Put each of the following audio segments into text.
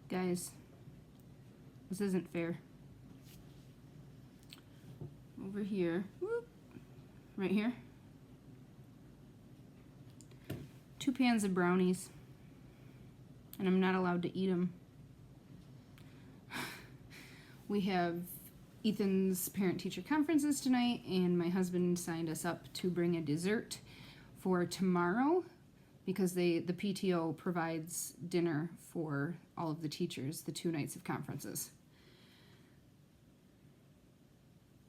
Guys, this isn't fair. Over here, whoop, right here, 2 pans of brownies, and I'm not allowed to eat them. We have Ethan's parent-teacher conferences tonight, and my husband signed us up to bring a dessert for tomorrow because the PTO provides dinner for all of the teachers the 2 nights of conferences.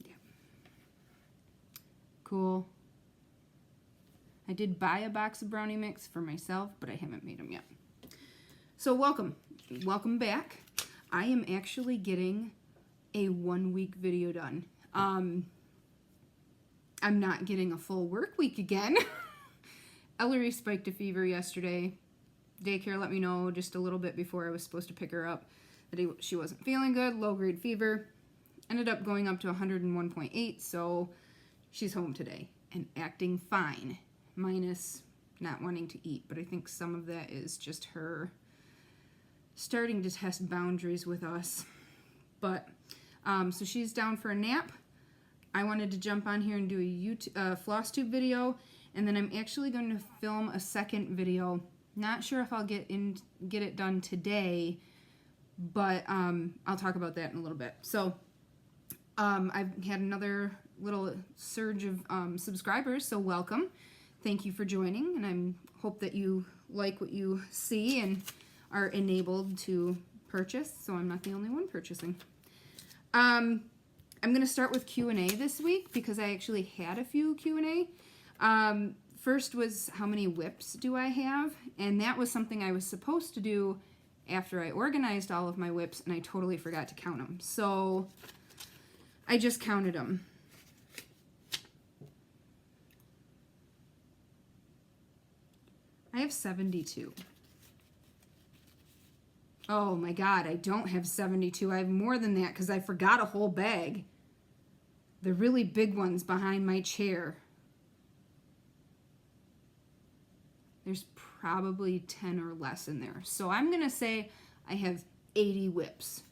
Yeah. Cool. I did buy a box of brownie mix for myself, but I haven't made them yet. So welcome back. I am actually getting a 1-week video done. I'm not getting a full work week again. Ellery spiked a fever yesterday. Daycare let me know just a little bit before I was supposed to pick her up that she wasn't feeling good, low-grade fever. Ended up going up to 101.8, so she's home today and acting fine, minus not wanting to eat. But I think some of that is just her starting to test boundaries with us. But, so she's down for a nap. I wanted to jump on here and do a Flosstube video, and then I'm actually going to film a second video. Not sure if I'll get it done today, but I'll talk about that in a little bit. So I've had another little surge of subscribers, so welcome. Thank you for joining, and I hope that you like what you see and are enabled to purchase, so I'm not the only one purchasing. I'm going to start with Q&A this week because I actually had a few Q&A. First was how many whips do I have, and that was something I was supposed to do after I organized all of my whips, and I totally forgot to count them. So I just counted them. I have 72. Oh my God, I don't have 72. I have more than that because I forgot a whole bag. The really big ones behind my chair. There's probably 10 or less in there. So I'm going to say I have 80 whips.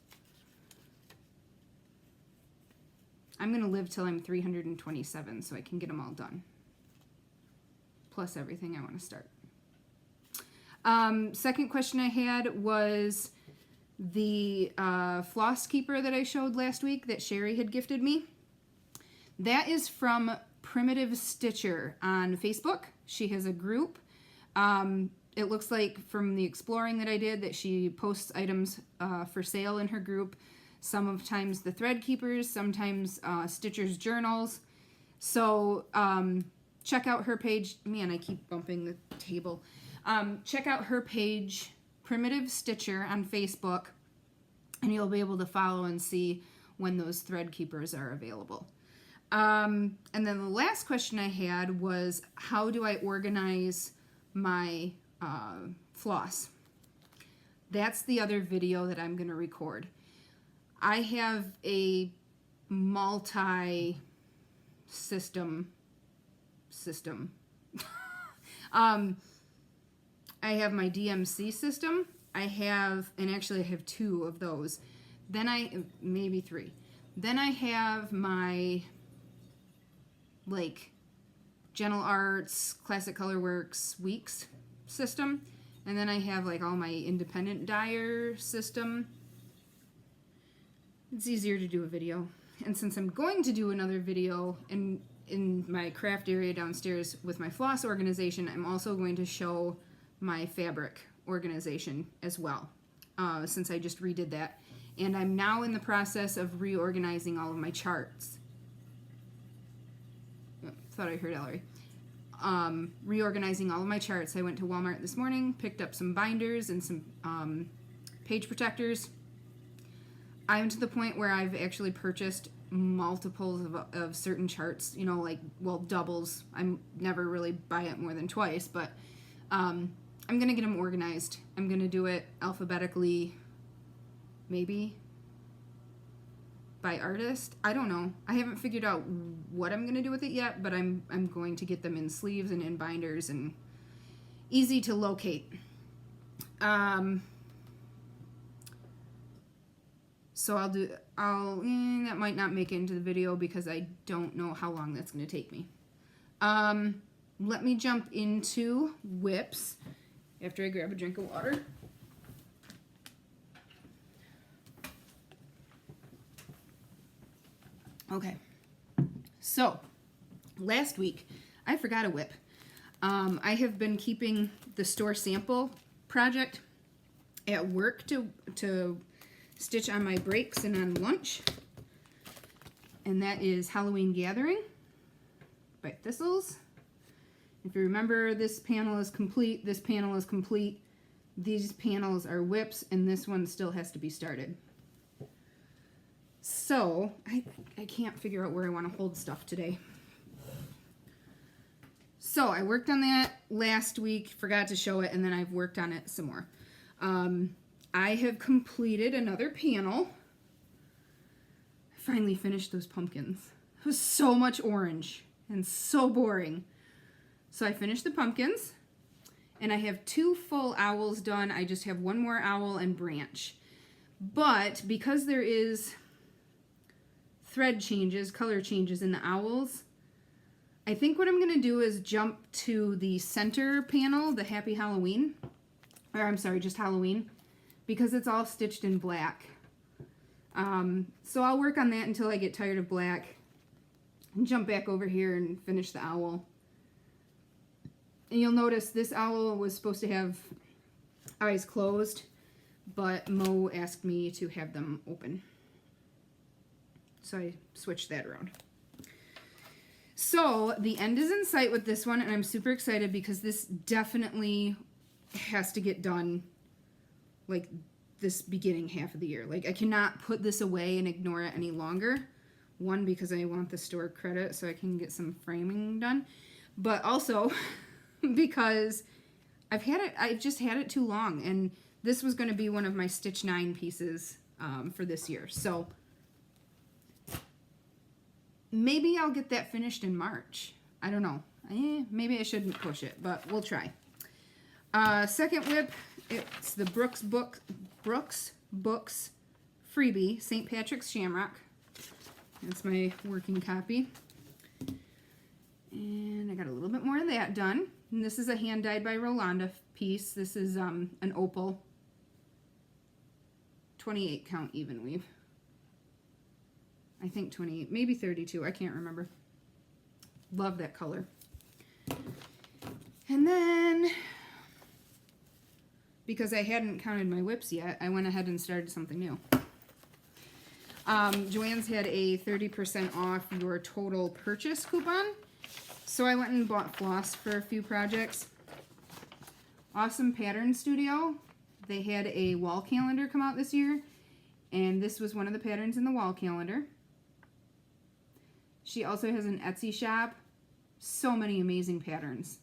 I'm going to live till I'm 327 so I can get them all done. Plus everything I want to start. Second question I had was the floss keeper that I showed last week that Sherry had gifted me. That is from Primitive Stitcher on Facebook. She has a group. It looks like from the exploring that I did that she posts items for sale in her group. Sometimes the thread keepers, sometimes Stitcher's journals. So check out her page. Man, I keep bumping the table. Check out her page, Primitive Stitcher, on Facebook, and you'll be able to follow and see when those thread keepers are available. And then the last question I had was, how do I organize my floss? That's the other video that I'm going to record. I have a multi-system. I have my DMC system. And actually I have 2 of those. Then maybe 3. Then I have my, like, Gentle Arts, Classic Colorworks, Weeks system. And then I have, like, all my independent dyer system. It's easier to do a video. And since I'm going to do another video in my craft area downstairs with my floss organization, I'm also going to show my fabric organization as well, since I just redid that. And I'm now in the process of reorganizing all of my charts. Oh, thought I heard Ellery. Reorganizing all of my charts. I went to Walmart this morning, picked up some binders and some page protectors. I'm to the point where I've actually purchased multiples of certain charts, you know, like, well, doubles. I never really buy it more than twice, but I'm going to get them organized. I'm going to do it alphabetically, maybe by artist. I don't know. I haven't figured out what I'm going to do with it yet, but I'm going to get them in sleeves and in binders and easy to locate. So that might not make it into the video because I don't know how long that's going to take me. Let me jump into whips after I grab a drink of water. Okay, so last week I forgot a whip. I have been keeping the store sample project at work to stitch on my breaks and on lunch, and that is Halloween Gathering by Thistles. If you remember, this panel is complete, this panel is complete, these panels are whips, and this one still has to be started. So, I can't figure out where I want to hold stuff today. So, I worked on that last week, forgot to show it, and then I've worked on it some more. I have completed another panel. I finally finished those pumpkins. It was so much orange and so boring. So I finished the pumpkins, and I have 2 full owls done. I just have 1 more owl and branch. But because there is thread changes, color changes in the owls, I think what I'm going to do is jump to the center panel, the Happy Halloween, or I'm sorry, just Halloween, because it's all stitched in black. So I'll work on that until I get tired of black and jump back over here and finish the owl. And you'll notice this owl was supposed to have eyes closed, but Mo asked me to have them open. So I switched that around. So the end is in sight with this one, and I'm super excited because this definitely has to get done like this beginning half of the year. Like, I cannot put this away and ignore it any longer. One, because I want the store credit so I can get some framing done, but also because I just had it too long, and this was going to be one of my Stitch 9 pieces for this year. So maybe I'll get that finished in March. I don't know. Maybe I shouldn't push it, but we'll try. Second whip, it's the Brooks Books freebie, St. Patrick's Shamrock. That's my working copy. And I got a little bit more of that done. And this is a hand dyed by Rolanda piece. This is an opal 28 count even weave. I think 28, maybe 32, I can't remember. Love that color. And then, because I hadn't counted my whips yet, I went ahead and started something new. Joann's had a 30% off your total purchase coupon. So I went and bought floss for a few projects. Awesome Pattern Studio. They had a wall calendar come out this year, and this was one of the patterns in the wall calendar. She also has an Etsy shop. So many amazing patterns.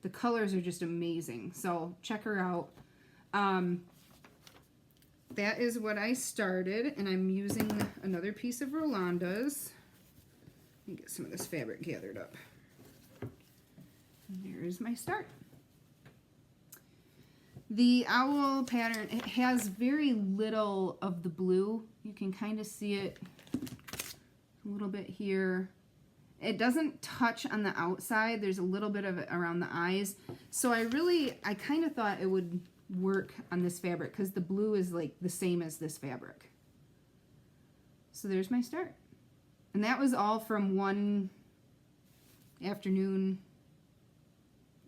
The colors are just amazing. So check her out. That is what I started, and I'm using another piece of Rolanda's. Let me get some of this fabric gathered up. And there's my start. The owl pattern, it has very little of the blue. You can kind of see it a little bit here. It doesn't touch on the outside. There's a little bit of it around the eyes. So I kind of thought it would work on this fabric because the blue is like the same as this fabric. So there's my start. And that was all from one afternoon,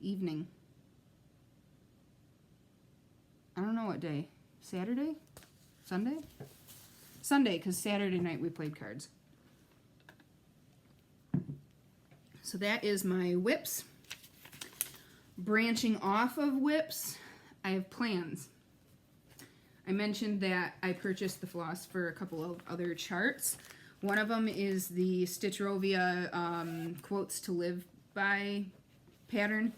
evening. I don't know what day. Saturday? Sunday? Sunday, because Saturday night we played cards. So that is my whips. Branching off of whips, I have plans. I mentioned that I purchased the floss for a couple of other charts. One of them is the Stitchrovia Quotes to Live By pattern,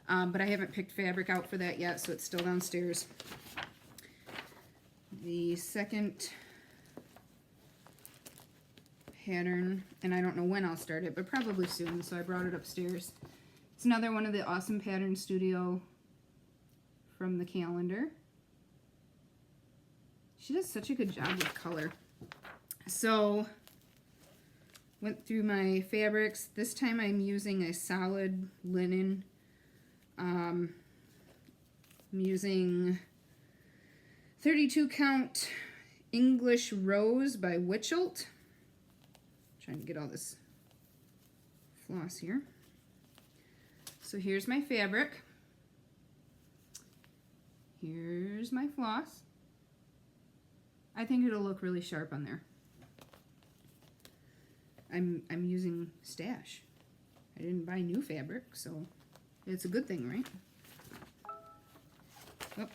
but I haven't picked fabric out for that yet, so it's still downstairs. The second pattern, and I don't know when I'll start it, but probably soon, so I brought it upstairs. It's another one of the Awesome Pattern Studio from the calendar. She does such a good job with color. So, went through my fabrics. This time I'm using a solid linen. I'm using 32 count English Rose by Witchelt. Trying to get all this floss here. So here's my fabric. Here's my floss. I think it'll look really sharp on there. I'm using stash. I didn't buy new fabric, so it's a good thing, right? Oh,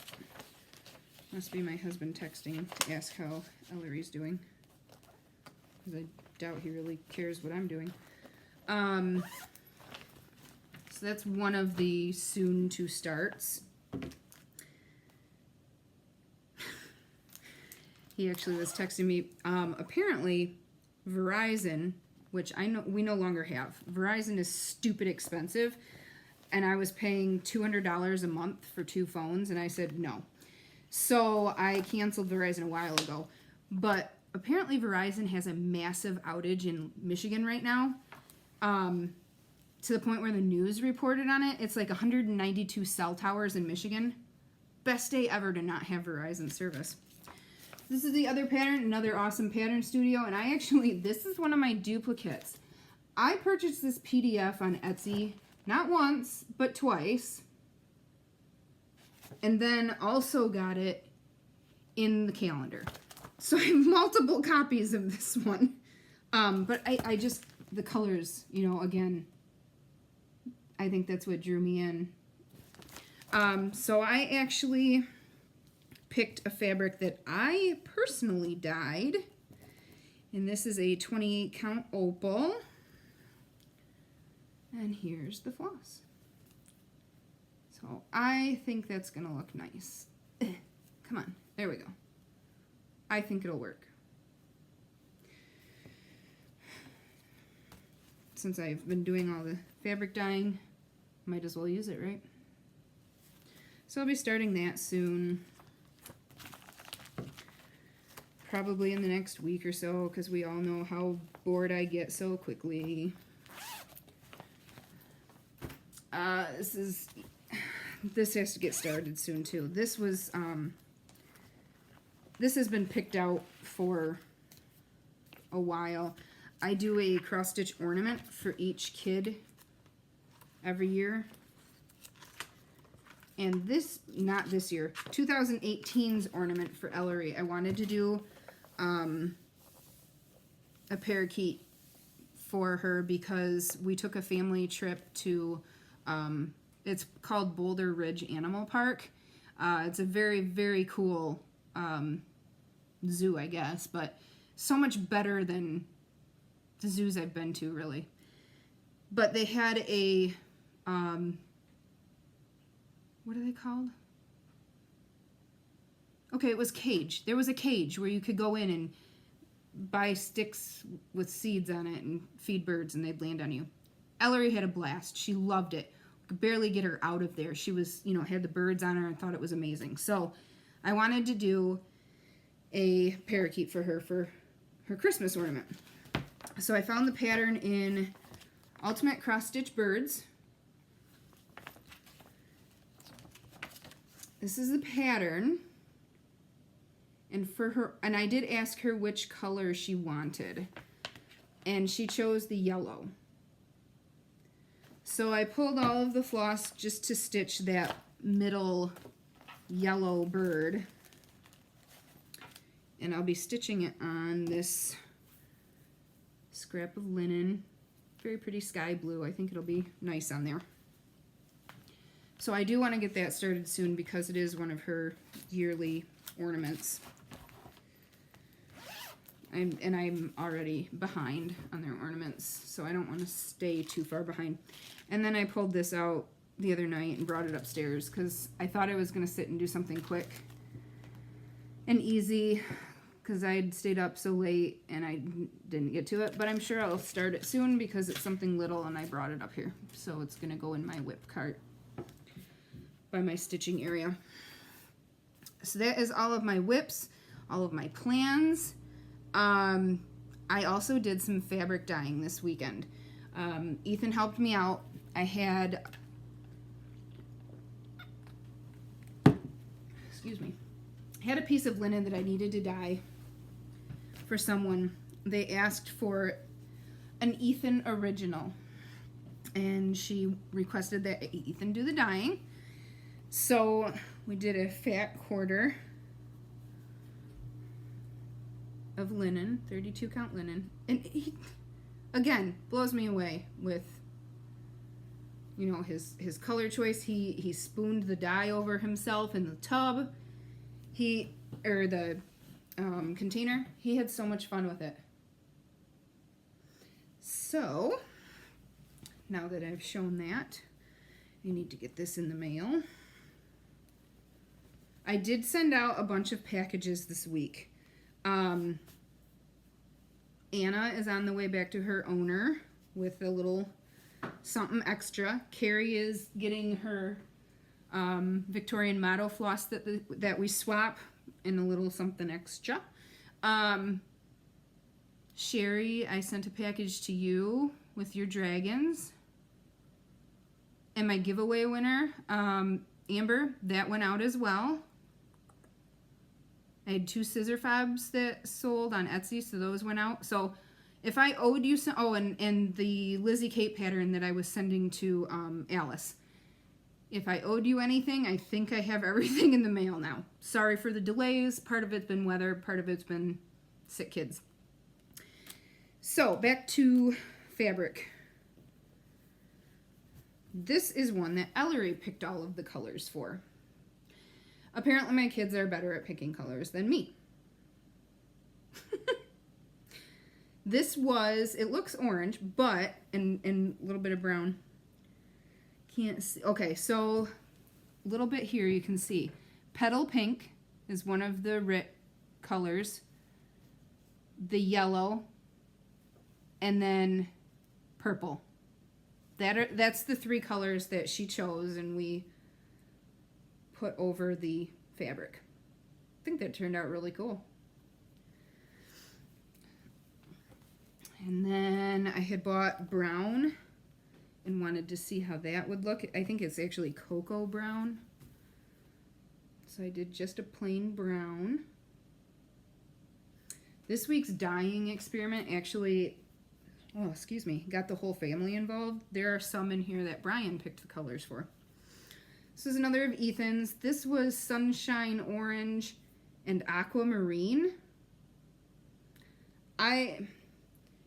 must be my husband texting to ask how Ellery's doing, because I doubt he really cares what I'm doing. So that's one of the soon to starts. He actually was texting me. Apparently, Verizon, which we no longer have. Verizon is stupid expensive, and I was paying $200 a month for 2 phones, and I said no. So I canceled Verizon a while ago. But apparently Verizon has a massive outage in Michigan right now, to the point where the news reported on it. It's like 192 cell towers in Michigan. Best day ever to not have Verizon service. This is the other pattern, another awesome pattern studio, and this is one of my duplicates. I purchased this PDF on Etsy, not once, but twice, and then also got it in the calendar. So I have multiple copies of this one, but I just, the colors, you know, again, I think that's what drew me in. So I actually picked a fabric that I personally dyed, and this is a 28 count opal, and here's the floss. So I think that's gonna look nice. Come on, there we go. I think it'll work. Since I've been doing all the fabric dyeing, might as well use it, right? So I'll be starting that soon. Probably in the next week or so, because we all know how bored I get so quickly. This has to get started soon too. This was this has been picked out for a while. I do a cross stitch ornament for each kid every year. And this, not this year, 2018's ornament for Ellery, I wanted to do a parakeet for her because we took a family trip to, it's called Boulder Ridge Animal Park. It's a very, very cool zoo, I guess, but so much better than the zoos I've been to, really. But they had a, what are they called? Okay, it was cage. There was a cage where you could go in and buy sticks with seeds on it and feed birds and they'd land on you. Ellery had a blast. She loved it. Could barely get her out of there. She was, you know, had the birds on her and thought it was amazing. So I wanted to do a parakeet for her Christmas ornament. So I found the pattern in Ultimate Cross Stitch Birds. This is the pattern. And for her, and I did ask her which color she wanted, and she chose the yellow. So I pulled all of the floss just to stitch that middle yellow bird, and I'll be stitching it on this scrap of linen, very pretty sky blue. I think it'll be nice on there. So I do want to get that started soon because it is one of her yearly ornaments. I'm already behind on their ornaments, so I don't want to stay too far behind. And then I pulled this out the other night and brought it upstairs because I thought I was going to sit and do something quick and easy because I had stayed up so late and I didn't get to it. But I'm sure I'll start it soon because it's something little and I brought it up here. So it's going to go in my whip cart by my stitching area. So that is all of my whips, all of my plans. I also did some fabric dyeing this weekend. Ethan helped me out. I had, excuse me, I had a piece of linen that I needed to dye for someone. They asked for an Ethan original, and she requested that Ethan do the dyeing. So we did a fat quarter of linen, 32 count linen, and he, again, blows me away with, you know, his color choice. He spooned the dye over himself in the tub, or the container. He had so much fun with it. So now that I've shown that, I need to get this in the mail. I did send out a bunch of packages this week. Anna is on the way back to her owner with a little something extra. Carrie is getting her Victorian motto floss that we swap in a little something extra. Sherry, I sent a package to you with your dragons. And my giveaway winner, Amber, that went out as well. I had 2 scissor fobs that sold on Etsy, so those went out. So if I owed you some, oh, and the Lizzie Kate pattern that I was sending to Alice. If I owed you anything, I think I have everything in the mail now. Sorry for the delays. Part of it's been weather, part of it's been sick kids. So back to fabric. This is one that Ellery picked all of the colors for. Apparently my kids are better at picking colors than me. This was, it looks orange, but, and a little bit of brown. Can't see. Okay, so a little bit here you can see. Petal pink is one of the colors. The yellow. And then purple. That's the 3 colors that she chose and we put over the fabric. I think that turned out really cool. And then I had bought brown and wanted to see how that would look. I think it's actually cocoa brown. So I did just a plain brown. This week's dyeing experiment actually, oh, excuse me, got the whole family involved. There are some in here that Brian picked the colors for. This is another of Ethan's. This was Sunshine Orange and Aquamarine.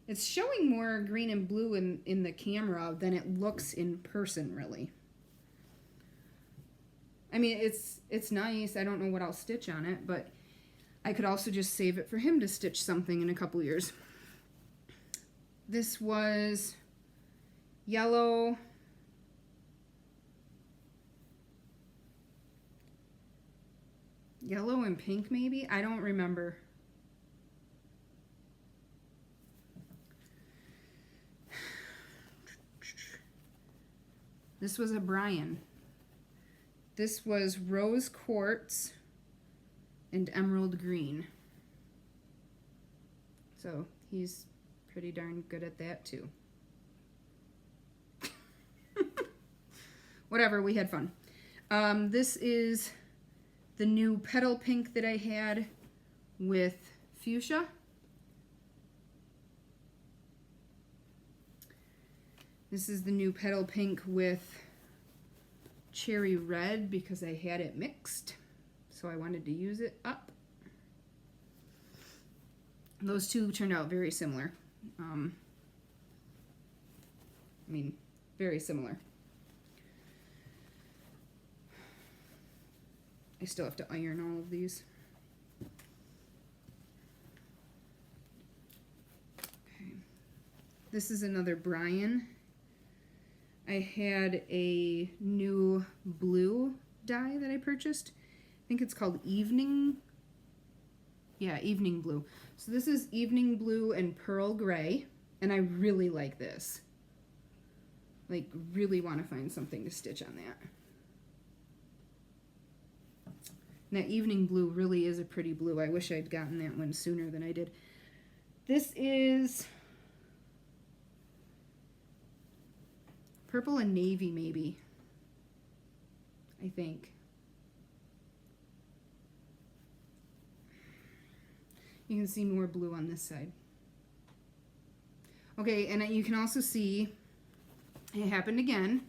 It's showing more green and blue in the camera than it looks in person, really. I mean, it's nice. I don't know what I'll stitch on it, but I could also just save it for him to stitch something in a couple years. This was yellow, and pink maybe? I don't remember. This was a Brian. This was rose quartz and emerald green. So he's pretty darn good at that too. Whatever, we had fun. This is the new petal pink that I had with fuchsia. This is the new petal pink with cherry red because I had it mixed, so I wanted to use it up. Those two turned out very similar. I mean, very similar. I still have to iron all of these. Okay. This is another Brian. I had a new blue dye that I purchased. I think it's called Evening. Yeah, Evening Blue. So this is Evening Blue and Pearl Gray, and I really like this. Like, really want to find something to stitch on that. And that Evening Blue really is a pretty blue. I wish I'd gotten that one sooner than I did. This is purple and navy, maybe. I think. You can see more blue on this side. Okay, and you can also see it happened again.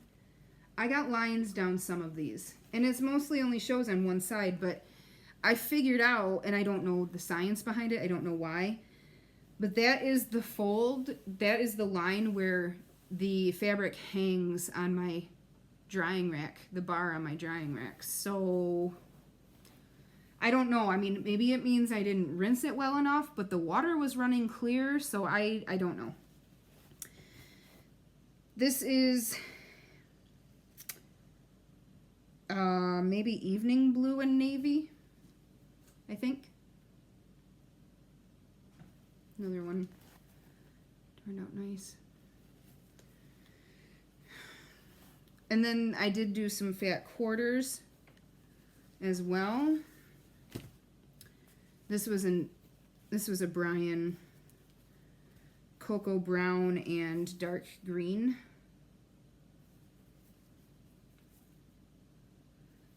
I got lines down some of these, and it's mostly only shows on one side, but I figured out, and I don't know the science behind it, I don't know why, but that is the fold, that is the line where the fabric hangs on my drying rack, the bar on my drying rack. So I don't know. I mean, maybe it means I didn't rinse it well enough, but the water was running clear, so I don't know. This is maybe evening blue and navy, I think. Another one turned out nice. And then I did do some fat quarters as well. This was a Brian cocoa brown and dark green.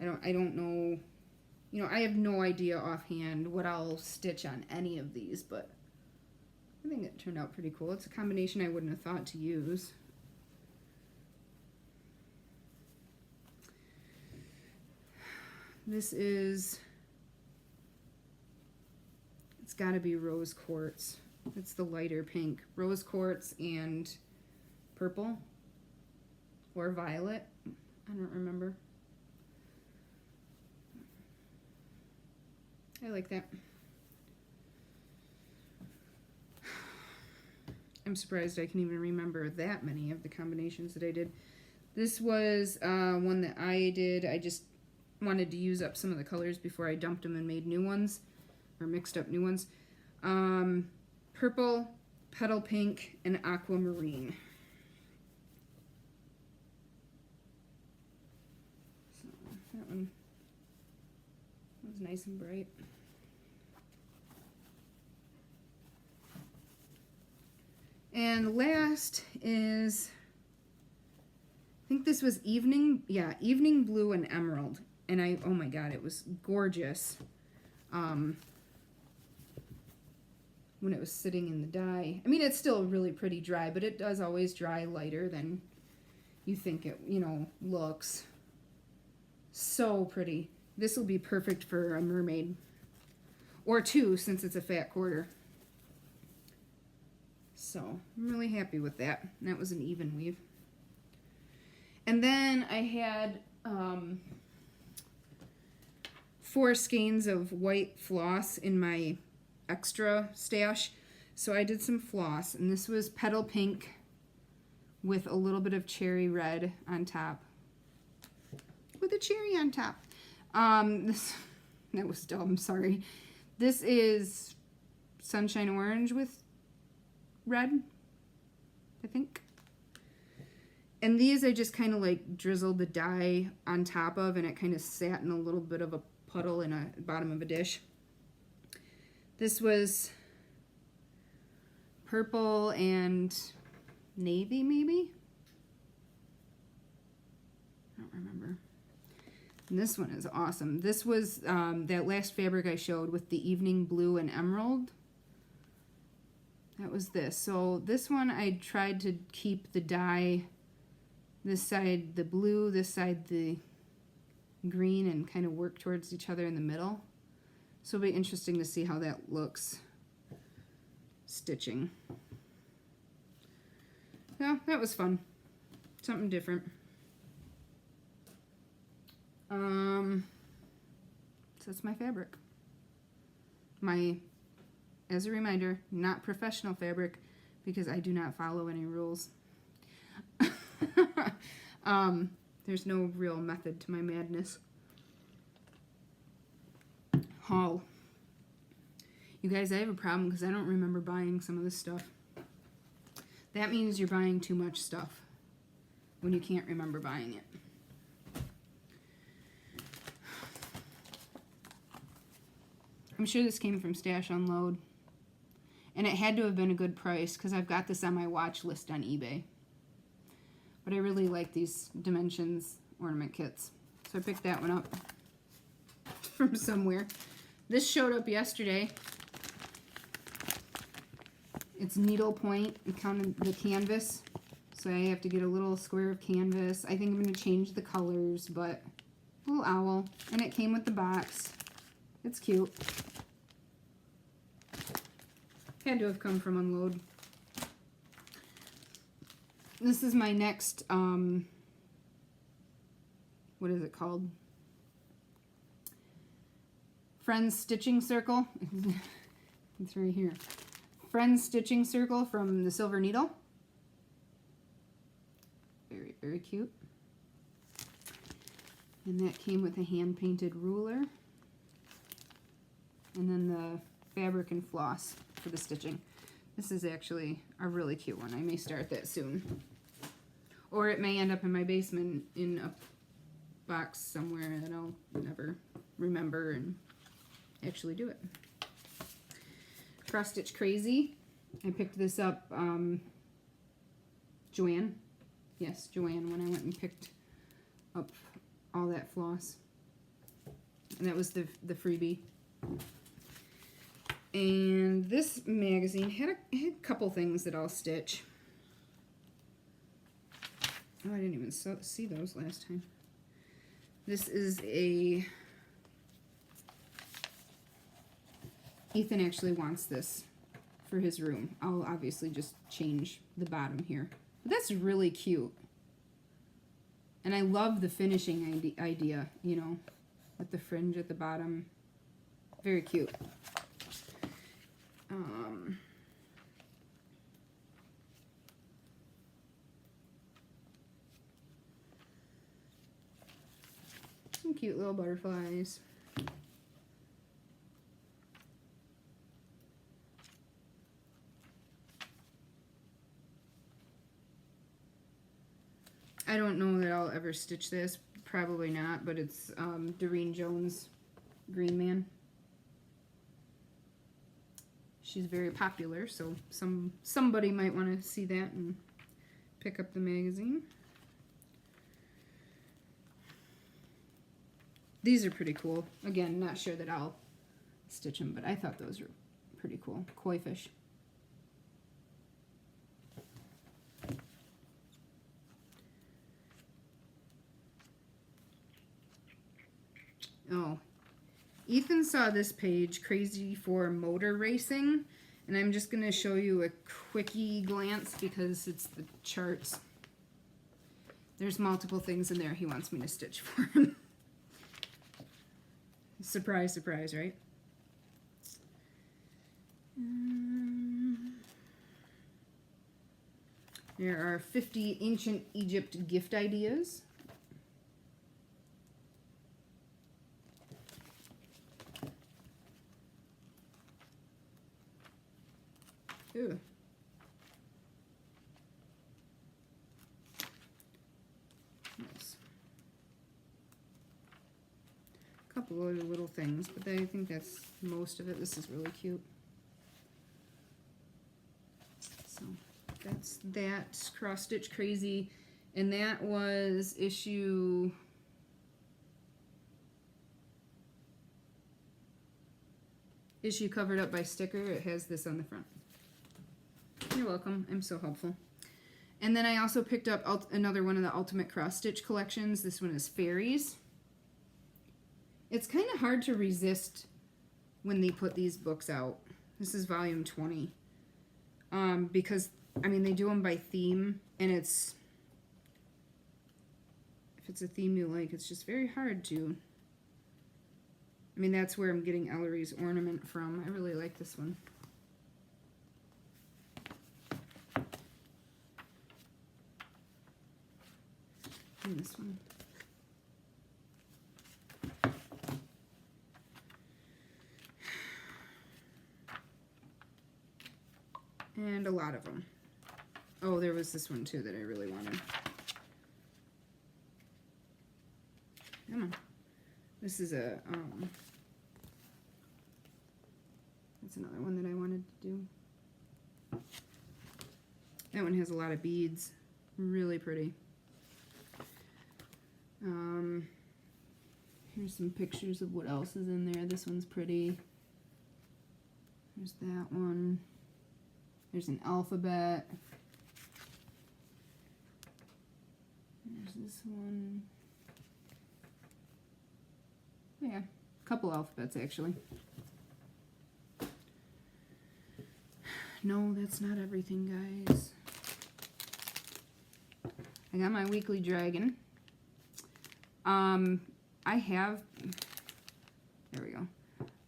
I don't know, you know, I have no idea offhand what I'll stitch on any of these, but I think it turned out pretty cool. It's a combination I wouldn't have thought to use. This is, it's got to be rose quartz. It's the lighter pink. Rose quartz and purple or violet. I don't remember. I like that. I'm surprised I can even remember that many of the combinations that I did. This was one that I did. I just wanted to use up some of the colors before I dumped them and made new ones, or mixed up new ones. Purple, petal pink, and aquamarine. So that one was nice and bright. And last is, I think this was evening blue and emerald. And oh my god, it was gorgeous. When it was sitting in the dye. I mean, it's still really pretty dry, but it does always dry lighter than you think it, you know, looks. So pretty. This will be perfect for a mermaid. Or two, since it's a fat quarter. So, I'm really happy with that. That was an even weave. And then I had 4 skeins of white floss in my extra stash. So I did some floss, and this was petal pink with a little bit of cherry red on top. With a cherry on top. That was dumb, sorry. This is sunshine orange with red, I think. And these I just kind of like drizzled the dye on top of, and it kind of sat in a little bit of a puddle in a bottom of a dish. This was purple and navy, maybe? I don't remember. And this one is awesome. This was that last fabric I showed with the evening blue and emerald. That was this. So this one I tried to keep the dye, this side the blue, this side the green, and kind of work towards each other in the middle. So it'll be interesting to see how that looks stitching. Yeah, that was fun. Something different. So that's my fabric. As a reminder, not professional fabric, because I do not follow any rules. There's no real method to my madness. Haul. You guys, I have a problem because I don't remember buying some of this stuff. That means you're buying too much stuff when you can't remember buying it. I'm sure this came from Stash Unload. And it had to have been a good price because I've got this on my watch list on eBay. But I really like these Dimensions ornament kits. So I picked that one up from somewhere. This showed up yesterday. It's needlepoint. It counted the canvas. So I have to get a little square of canvas. I think I'm going to change the colors, but little owl. And it came with the box. It's cute. Had to have come from Unload. This is my next, what is it called? Friends Stitching Circle. It's right here. Friends Stitching Circle from the Silver Needle. Very, very cute. And that came with a hand-painted ruler. And then the fabric and floss for the stitching. This is actually a really cute one. I may start that soon. Or it may end up in my basement in a box somewhere that I'll never remember and actually do it. Cross Stitch Crazy. I picked this up, Joanne. Yes, Joanne, when I went and picked up all that floss. And that was the freebie. And this magazine had a couple things that I'll stitch. Oh, I didn't even see those last time. This is a... Ethan actually wants this for his room. I'll obviously just change the bottom here. But that's really cute. And I love the finishing idea, you know, with the fringe at the bottom. Very cute. Some cute little butterflies. I don't know that I'll ever stitch this. Probably not, but it's Doreen Jones' Green Man. She's very popular, so somebody might want to see that and pick up the magazine. These are pretty cool. Again, not sure that I'll stitch them, but I thought those were pretty cool. Koi fish. Oh, Ethan saw this page, Crazy for Motor Racing, and I'm just going to show you a quickie glance because it's the charts. There's multiple things in there he wants me to stitch for him. Surprise, surprise, right? There are 50 ancient Egypt gift ideas. Ooh. Nice. A couple other little things, but I think that's most of it. This is really cute. So that's that. Cross Stitch Crazy, and that was issue covered up by sticker. It has this on the front. You're welcome. I'm so helpful. And then I also picked up another one of the Ultimate Cross Stitch collections. This one is Fairies. It's kind of hard to resist when they put these books out. This is volume 20. Because, I mean, they do them by theme, and if it's a theme you like, it's just very hard to... I mean, that's where I'm getting Ellery's ornament from. I really like this one. And this one. And a lot of them. Oh, there was this one too that I really wanted. Come on. This is a, that's another one that I wanted to do. That one has a lot of beads. Really pretty. Here's some pictures of what else is in there. This one's pretty. There's that one. There's an alphabet. There's this one. Yeah, a couple alphabets actually. No, that's not everything, guys. I got my weekly dragon. There we go.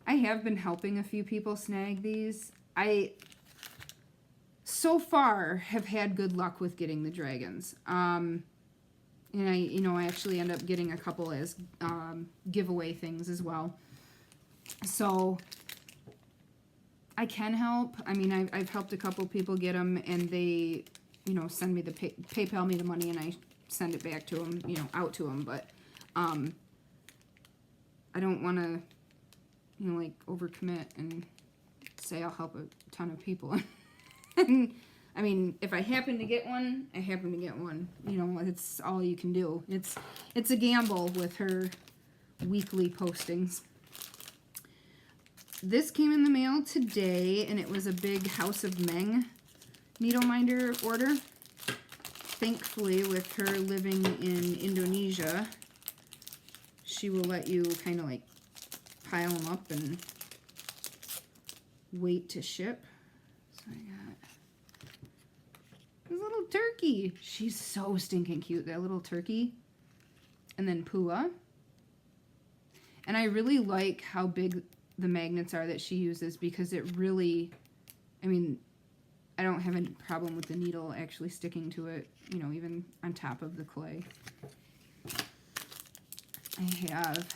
I have been helping a few people snag these. I, so far, have had good luck with getting the dragons. And I actually end up getting a couple as giveaway things as well. So I can help. I mean, I've helped a couple people get them, and they, send me the PayPal me the money, and I send it back to them, out to them. But I don't want to, like overcommit and say I'll help a ton of people. And I mean, if I happen to get one, I happen to get one. It's all you can do. It's a gamble with her weekly postings. This came in the mail today, and it was a big House of Meng needle minder order. Thankfully, with her living in Indonesia, she will let you kind of like pile them up and wait to ship. So I got this little turkey. She's so stinking cute, that little turkey. And then Pua. And I really like how big the magnets are that she uses, because it really, I mean, I don't have any problem with the needle actually sticking to it, even on top of the clay. I have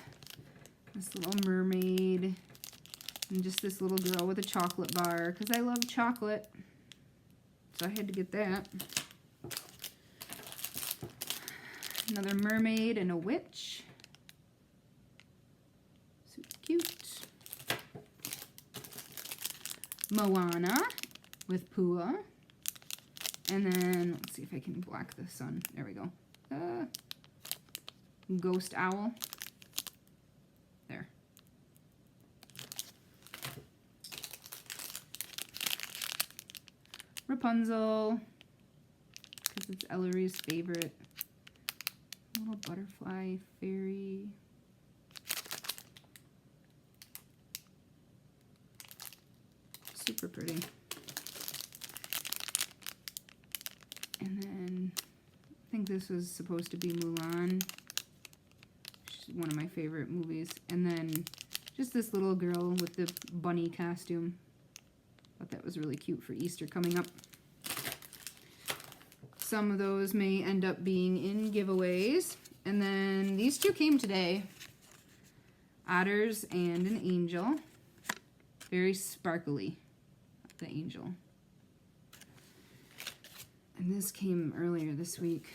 this little mermaid and just this little girl with a chocolate bar, because I love chocolate. So I had to get that. Another mermaid and a witch. Super cute. Moana with Pua. And then, let's see if I can block the sun. There we go. Ghost owl. There. Rapunzel, because it's Ellery's favorite. Little butterfly fairy. Super pretty. And then I think this was supposed to be Mulan. She's one of my favorite movies. And then just this little girl with the bunny costume. Thought that was really cute for Easter coming up. Some of those may end up being in giveaways. And then these two came today. Otters and an angel. Very sparkly, the angel. And this came earlier this week.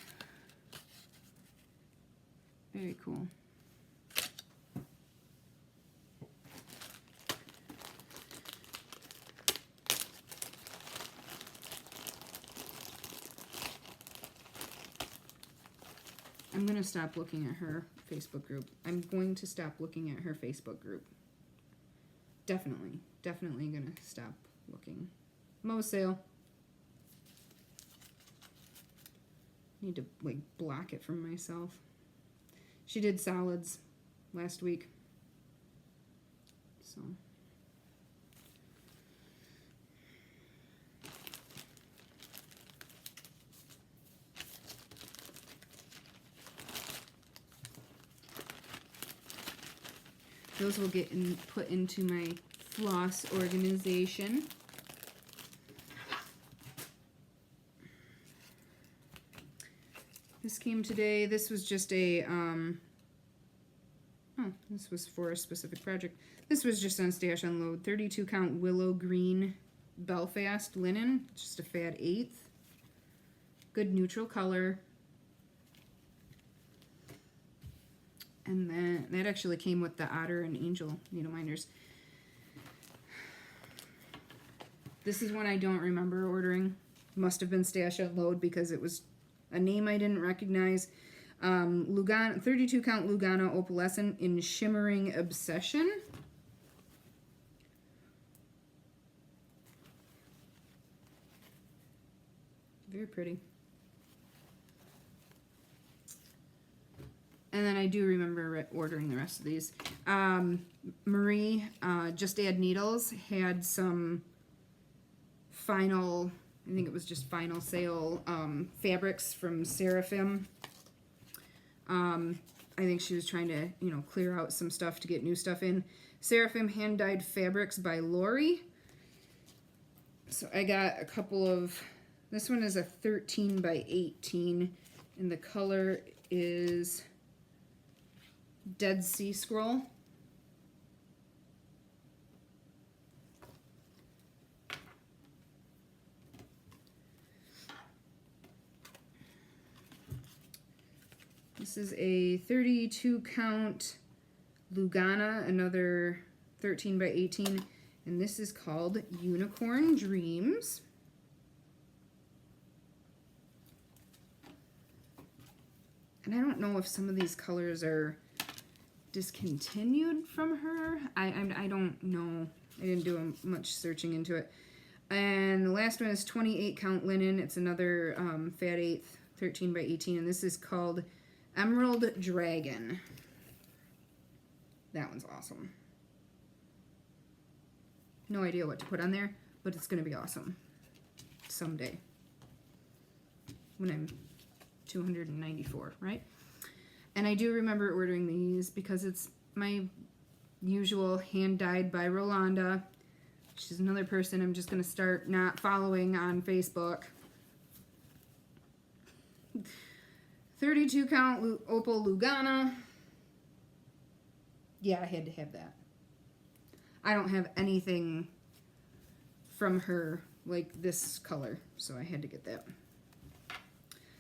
Very cool. I'm going to stop looking at her Facebook group. I'm going to stop looking at her Facebook group. Definitely going to stop looking. Mo sale. Need to like block it from myself. She did solids last week. So those will get put into my floss organization. This came today. This was just a, this was for a specific project. This was just on Stash Unload. 32 count willow green Belfast linen. Just a fat 1/8. Good neutral color. And then that actually came with the otter and angel needle minders. This is one I don't remember ordering. Must have been Stash Unload because it was a name I didn't recognize. Lugana, 32 count Lugana Opalescent in Shimmering Obsession. Very pretty. And then I do remember ordering the rest of these. Marie, Just Add Needles, had some final, I think it was just final sale fabrics from Seraphim. I think she was trying to, you know, clear out some stuff to get new stuff in. Seraphim Hand Dyed Fabrics by Lori. So I got a couple of, this one is a 13 by 18, and the color is Dead Sea Scroll. This is a 32 count Lugana, another 13 by 18, and this is called Unicorn Dreams. And I don't know if some of these colors are discontinued from her. I don't know. I didn't do much searching into it. And the last one is 28 count linen. It's another fat eighth, 13 by 18, and this is called Emerald Dragon. That one's awesome. No idea what to put on there, but it's going to be awesome someday when I'm 294, right? And I do remember ordering these because it's my usual Hand Dyed by Rolanda. She's another person I'm just going to start not following on Facebook. 32 count Opal Lugana. Yeah, I had to have that. I don't have anything from her like this color, so I had to get that.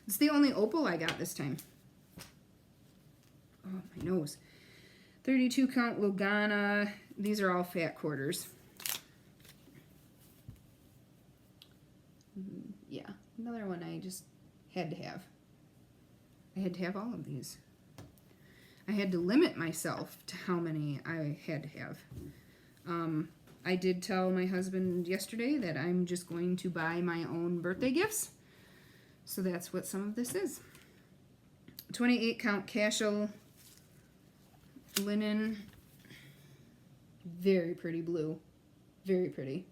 It's the only opal I got this time. Oh, my nose. 32 count Lugana. These are all fat quarters. Yeah, another one I just had to have. I had to have all of these. I had to limit myself to how many I had to have. I did tell my husband yesterday that I'm just going to buy my own birthday gifts. So that's what some of this is. 28 count Cashel linen. Very pretty blue. Very pretty.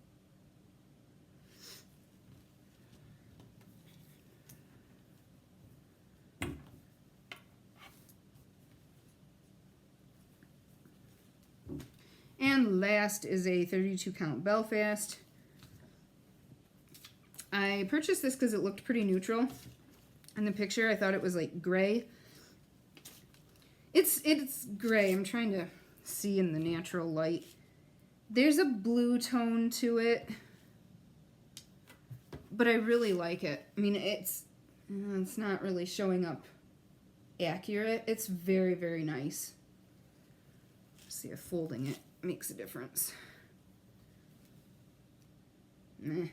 And last is a 32 count Belfast. I purchased this because it looked pretty neutral. In the picture, I thought it was like gray. It's gray. I'm trying to see in the natural light. There's a blue tone to it, but I really like it. I mean, it's not really showing up accurate. It's very, very nice. See if folding it makes a difference. Nah.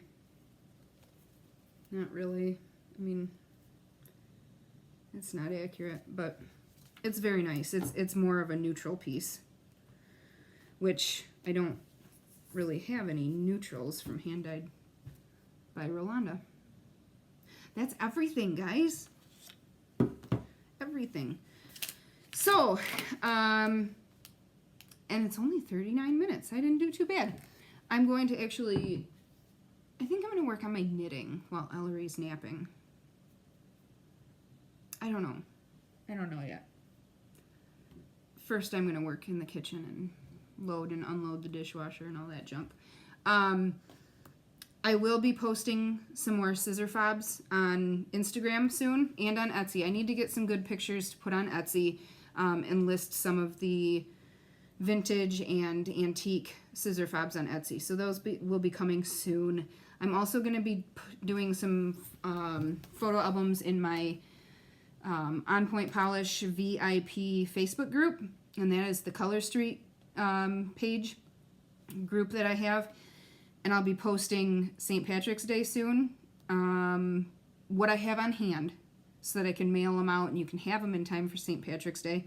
Not really. I mean, it's not accurate, but it's very nice. It's more of a neutral piece, which I don't really have any neutrals from Hand Dyed by Rolanda. That's everything, guys. Everything. So, and it's only 39 minutes. I didn't do too bad. I'm going to actually, I think I'm going to work on my knitting while Ellery's napping. I don't know. I don't know yet. First, I'm going to work in the kitchen and load and unload the dishwasher and all that junk. I will be posting some more scissor fobs on Instagram soon and on Etsy. I need to get some good pictures to put on Etsy and list some of the vintage and antique scissor fobs on Etsy. So those will be coming soon. I'm also going to be doing some photo albums in my On Point Polish VIP Facebook group, and that is the Color Street page group that I have. And I'll be posting St. Patrick's Day soon what I have on hand so that I can mail them out and you can have them in time for St. Patrick's Day.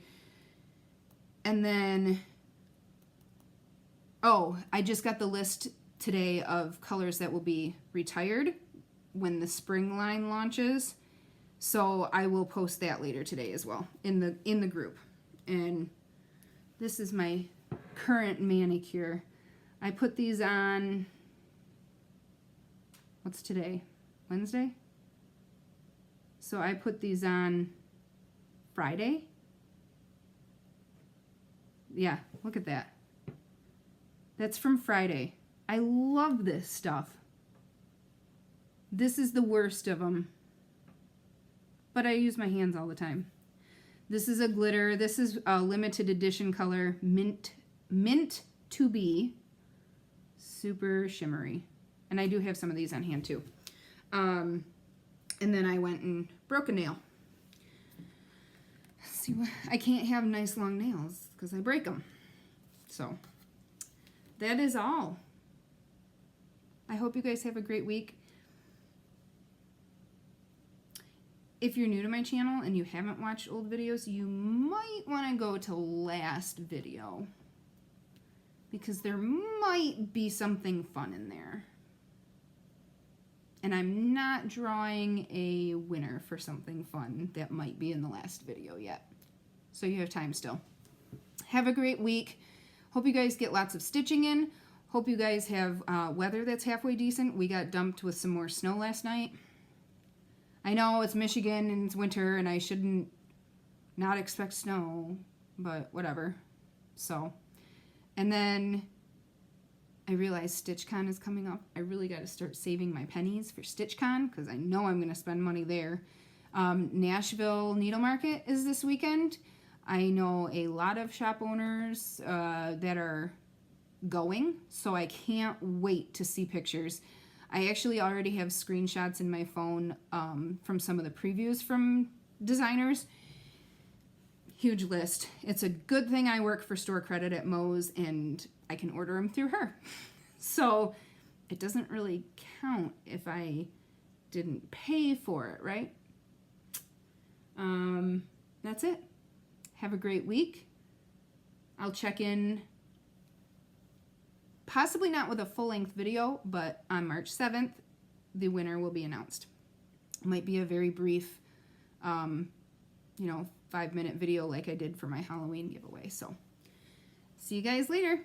And then, oh, I just got the list today of colors that will be retired when the spring line launches. So I will post that later today as well in the group. And this is my current manicure. I put these on, what's today? Wednesday? So I put these on Friday. Yeah, look at that. That's from Friday. I love this stuff. This is the worst of them. But I use my hands all the time. This is a glitter. This is a limited edition color, Mint to Be. Super shimmery. And I do have some of these on hand too. And then I went and broke a nail. See, I can't have nice long nails because I break them. So that is all. I hope you guys have a great week. If you're new to my channel and you haven't watched old videos, you might want to go to last video because there might be something fun in there. And I'm not drawing a winner for something fun that might be in the last video yet. So you have time still. Have a great week. Hope you guys get lots of stitching in. Hope you guys have weather that's halfway decent. We got dumped with some more snow last night. I know it's Michigan and it's winter and I shouldn't not expect snow, but whatever. So, and then I realized StitchCon is coming up. I really got to start saving my pennies for StitchCon because I know I'm going to spend money there. Nashville Needle Market is this weekend. I know a lot of shop owners that are going, so I can't wait to see pictures. I actually already have screenshots in my phone from some of the previews from designers. Huge list. It's a good thing I work for store credit at Moe's and I can order them through her. So it doesn't really count if I didn't pay for it, right? That's it. Have a great week. I'll check in, possibly not with a full-length video, but on March 7th, the winner will be announced. It might be a very brief, 5-minute video like I did for my Halloween giveaway. So, see you guys later.